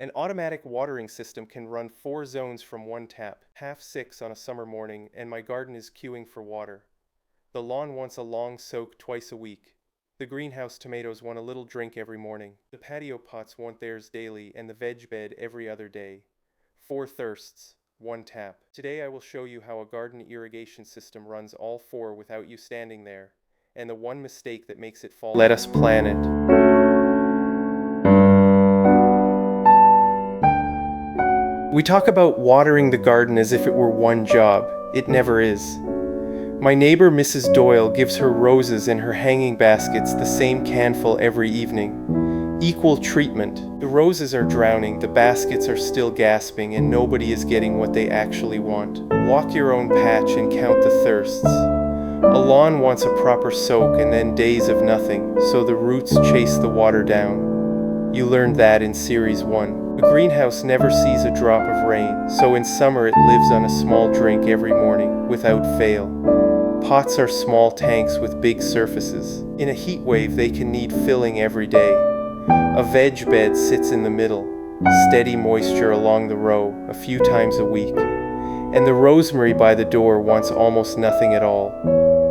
An automatic watering system can run 4 zones from one tap, 5:30 on a summer morning, and my garden is queuing for water. The lawn wants a long soak twice a week. The greenhouse tomatoes want a little drink every morning. The patio pots want theirs daily, and the veg bed every other day. 4 thirsts, 1 tap. Today I will show you how a garden irrigation system runs all 4 without you standing there, and the one mistake that makes it fall. Let us plan it. We talk about watering the garden as if it were one job. It never is. My neighbor Mrs. Doyle gives her roses and her hanging baskets the same canful every evening. Equal treatment. The roses are drowning, the baskets are still gasping, and nobody is getting what they actually want. Walk your own patch and count the thirsts. A lawn wants a proper soak and then days of nothing, so the roots chase the water down. You learned that in Series 1. A greenhouse never sees a drop of rain, so in summer it lives on a small drink every morning, without fail. Pots are small tanks with big surfaces. In a heat wave they can need filling every day. A veg bed sits in the middle, steady moisture along the row, a few times a week. And the rosemary by the door wants almost nothing at all.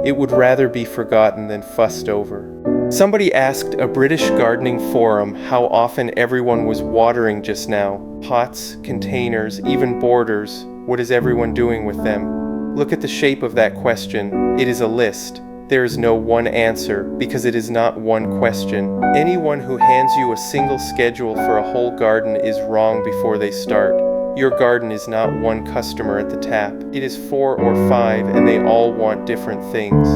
It would rather be forgotten than fussed over. Somebody asked a British gardening forum how often everyone was watering just now. Pots, containers, even borders. What is everyone doing with them? Look at the shape of that question. It is a list. There is no one answer, because it is not one question. Anyone who hands you a single schedule for a whole garden is wrong before they start. Your garden is not one customer at the tap. It is 4 or 5, and they all want different things.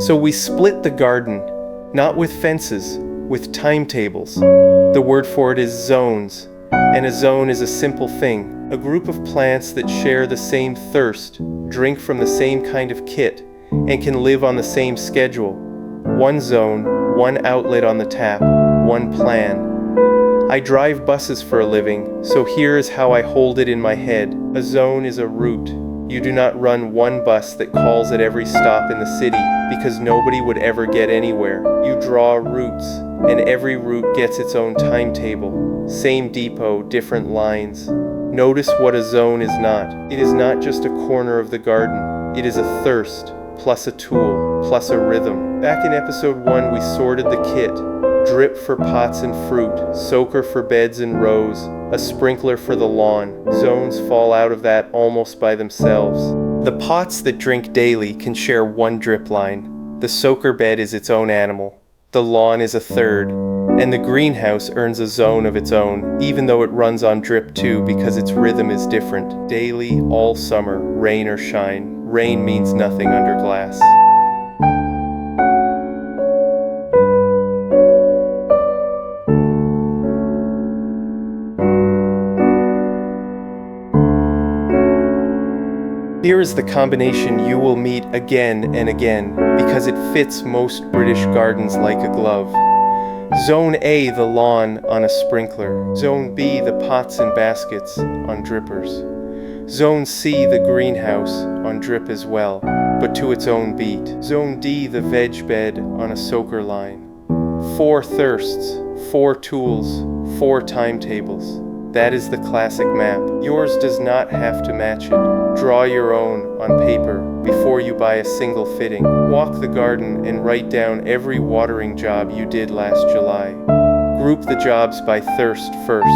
So we split the garden, not with fences, with timetables. The word for it is zones, and a zone is a simple thing, a group of plants that share the same thirst, drink from the same kind of kit, and can live on the same schedule. One zone, one outlet on the tap, one plan. I drive buses for a living, so here is how I hold it in my head. A zone is a route. You do not run one bus that calls at every stop in the city, because nobody would ever get anywhere. You draw routes, and every route gets its own timetable. Same depot, different lines. Notice what a zone is not. It is not just a corner of the garden. It is a thirst, plus a tool, plus a rhythm. Back in episode 1 we sorted the kit. Drip for pots and fruit, soaker for beds and rows, a sprinkler for the lawn. Zones fall out of that almost by themselves. The pots that drink daily can share one drip line. The soaker bed is its own animal. The lawn is a third. And the greenhouse earns a zone of its own, even though it runs on drip too, because its rhythm is different. Daily, all summer, rain or shine. Rain means nothing under glass. Here is the combination you will meet again and again, because it fits most British gardens like a glove. Zone A, the lawn on a sprinkler. Zone B, the pots and baskets on drippers. Zone C, the greenhouse on drip as well, but to its own beat. Zone D, the veg bed on a soaker line. 4 thirsts, 4 tools, 4 timetables. That is the classic map. Yours does not have to match it. Draw your own on paper before you buy a single fitting. Walk the garden and write down every watering job you did last July. Group the jobs by thirst first,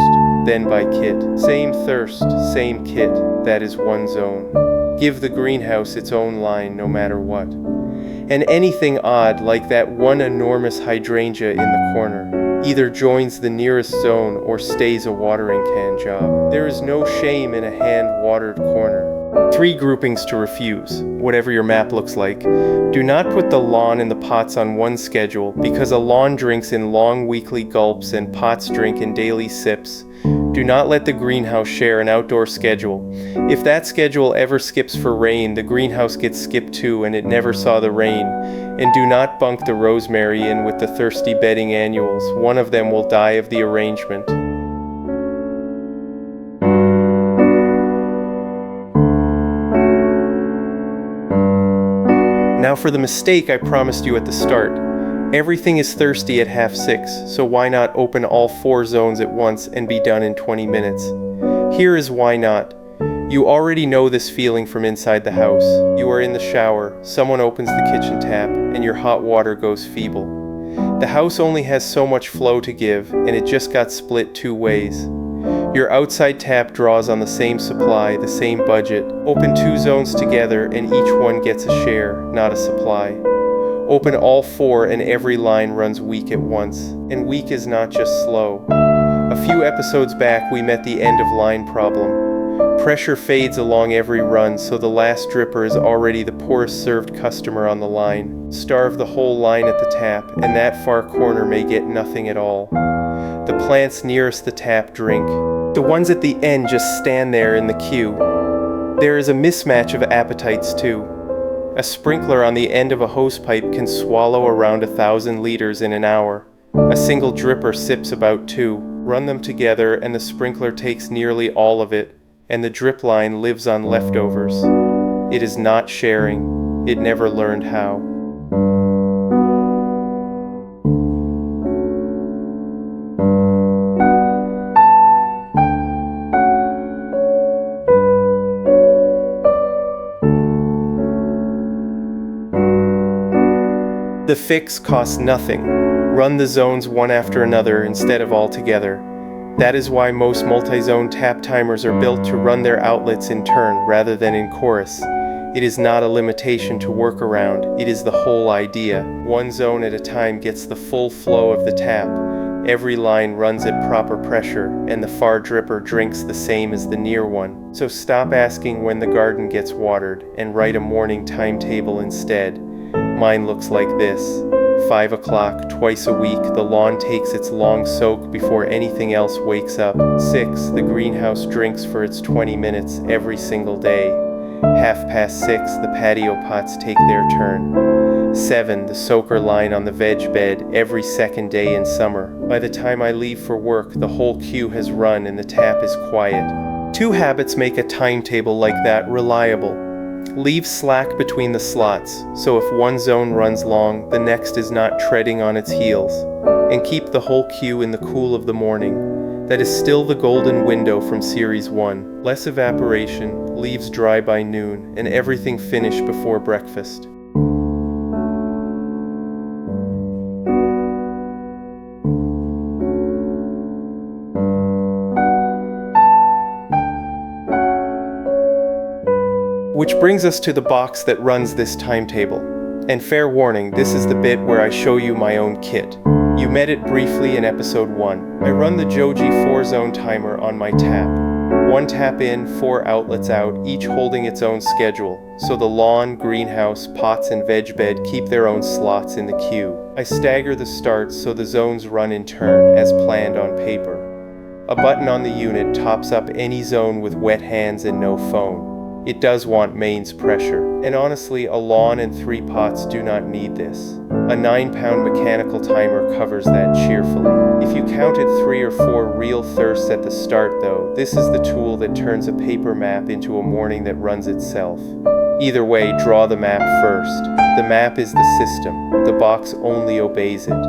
then by kit. Same thirst, same kit, that is one zone. Give the greenhouse its own line no matter what. And anything odd, like that one enormous hydrangea in the corner, either joins the nearest zone or stays a watering can job. There is no shame in a hand-watered corner. 3 groupings to refuse, whatever your map looks like. Do not put the lawn and the pots on one schedule, because a lawn drinks in long weekly gulps and pots drink in daily sips. Do not let the greenhouse share an outdoor schedule. If that schedule ever skips for rain, the greenhouse gets skipped too and it never saw the rain. And do not bunk the rosemary in with the thirsty bedding annuals. One of them will die of the arrangement. Now for the mistake I promised you at the start. Everything is thirsty at 6:30, so why not open all 4 zones at once and be done in 20 minutes? Here is why not. You already know this feeling from inside the house. You are in the shower, someone opens the kitchen tap, and your hot water goes feeble. The house only has so much flow to give, and it just got split 2 ways. Your outside tap draws on the same supply, the same budget. Open 2 zones together and each one gets a share, not a supply. Open all 4 and every line runs weak at once. And weak is not just slow. A few episodes back we met the end of line problem. Pressure fades along every run, so the last dripper is already the poorest served customer on the line. Starve the whole line at the tap, and that far corner may get nothing at all. The plants nearest the tap drink. The ones at the end just stand there in the queue. There is a mismatch of appetites too. A sprinkler on the end of a hosepipe can swallow around 1,000 liters in an hour. A single dripper sips about 2. Run them together and the sprinkler takes nearly all of it, and the drip line lives on leftovers. It is not sharing. It never learned how. The fix costs nothing. Run the zones one after another instead of all together. That is why most multi-zone tap timers are built to run their outlets in turn rather than in chorus. It is not a limitation to work around, it is the whole idea. 1 zone at a time gets the full flow of the tap. Every line runs at proper pressure, and the far dripper drinks the same as the near one. So stop asking when the garden gets watered, and write a morning timetable instead. Mine looks like this. 5 o'clock, twice a week, the lawn takes its long soak before anything else wakes up. 6, the greenhouse drinks for its 20 minutes every single day. 6:30, the patio pots take their turn. 7, the soaker line on the veg bed every second day in summer. By the time I leave for work, the whole queue has run and the tap is quiet. 2 habits make a timetable like that reliable. Leave slack between the slots, so if 1 zone runs long, the next is not treading on its heels. And keep the whole queue in the cool of the morning. That is still the golden window from Series 1. Less evaporation, leaves dry by noon, and everything finished before breakfast. Which brings us to the box that runs this timetable. And fair warning, this is the bit where I show you my own kit. You met it briefly in episode 1. I run the Johgee 4-zone timer on my tap. 1 tap in, 4 outlets out, each holding its own schedule, so the lawn, greenhouse, pots, and veg bed keep their own slots in the queue. I stagger the starts so the zones run in turn, as planned on paper. A button on the unit tops up any zone with wet hands and no phone. It does want mains pressure, and honestly, a lawn and 3 pots do not need this. A 9-pound mechanical timer covers that cheerfully. If you counted 3 or 4 real thirsts at the start though, this is the tool that turns a paper map into a morning that runs itself. Either way, draw the map first. The map is the system. The box only obeys it.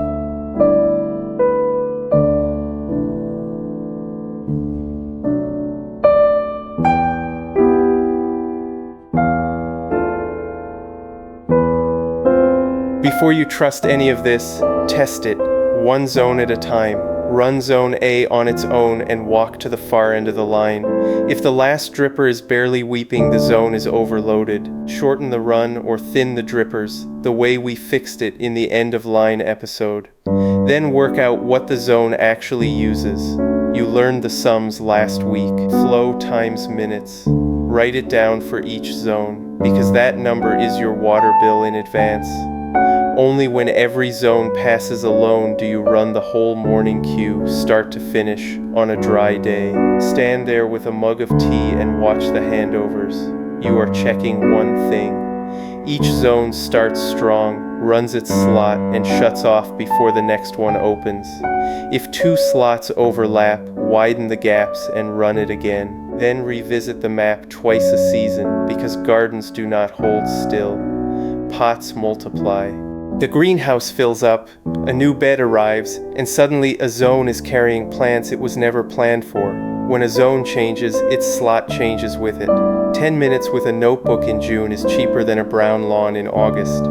Before you trust any of this, test it, 1 zone at a time. Run zone A on its own and walk to the far end of the line. If the last dripper is barely weeping, the zone is overloaded. Shorten the run or thin the drippers, the way we fixed it in the end of line episode. Then work out what the zone actually uses. You learned the sums last week. Flow times minutes. Write it down for each zone, because that number is your water bill in advance. Only when every zone passes alone do you run the whole morning queue, start to finish, on a dry day. Stand there with a mug of tea and watch the handovers. You are checking one thing. Each zone starts strong, runs its slot, and shuts off before the next one opens. If 2 slots overlap, widen the gaps and run it again. Then revisit the map twice a season, because gardens do not hold still. pots multiply. The greenhouse fills up, a new bed arrives, and suddenly a zone is carrying plants it was never planned for. When a zone changes, its slot changes with it. 10 minutes with a notebook in June is cheaper than a brown lawn in August.